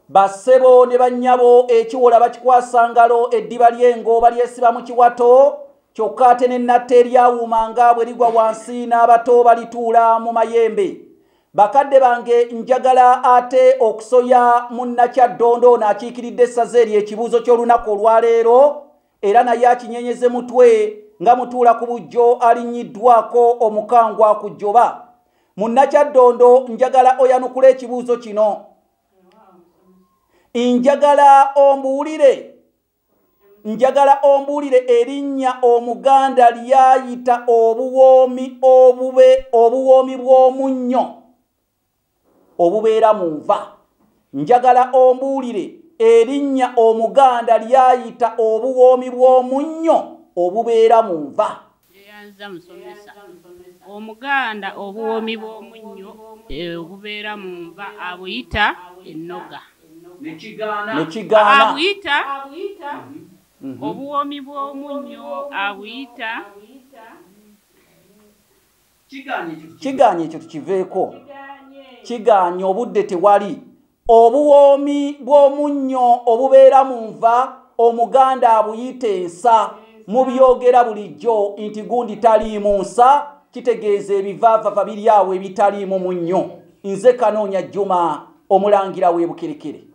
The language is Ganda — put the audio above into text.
Bassebo ne bannyabo ekiwola bakikwasa ngalo eddiba ly'engo balyesiba mu kiwato kyokka ate n'ennatta eryawuumanga bwe ligwa wansi n'abato balituula mu mayembe. Bakadde bange njagala ate okusoya Munnakyaddondo n'akiikiridde essaza eri ekibuuzo ky'olunaku olwaleero era naye akinyenyeze mutwe nga mutuula ku bujjo alinnyiddwako omukangwa ku jjoba. Munnakyaddondo njagala oyanukula ekibuuzo kino. Njagala ombuulire erinnya Omuganda lyayita obuwoomi bw'omunnyo obubeera mu nva. Njagala ombuulire erinnya Omuganda lyayita obuwoomi bw'omunnyo obubeera mu nva. Omuganda obuwoomi bw'omunnyo obubeera mu nva abuyita ennoga. Nekigaana abuyita obuwoomi bw'omunnyo abuyita kigaanye ekyo tukiveeko. Kigaanye obudde tewali. Obuwoomi bw'omunnyo obubeera mu nva Omuganda abuyita ensa. Mubyogera bulijjo nti gundi taliimu nsa kitegeeza ebivaavava biri awo ebitaliimu munnyo. Nze Kanoonya Juma omulangira w'e Bukerekere.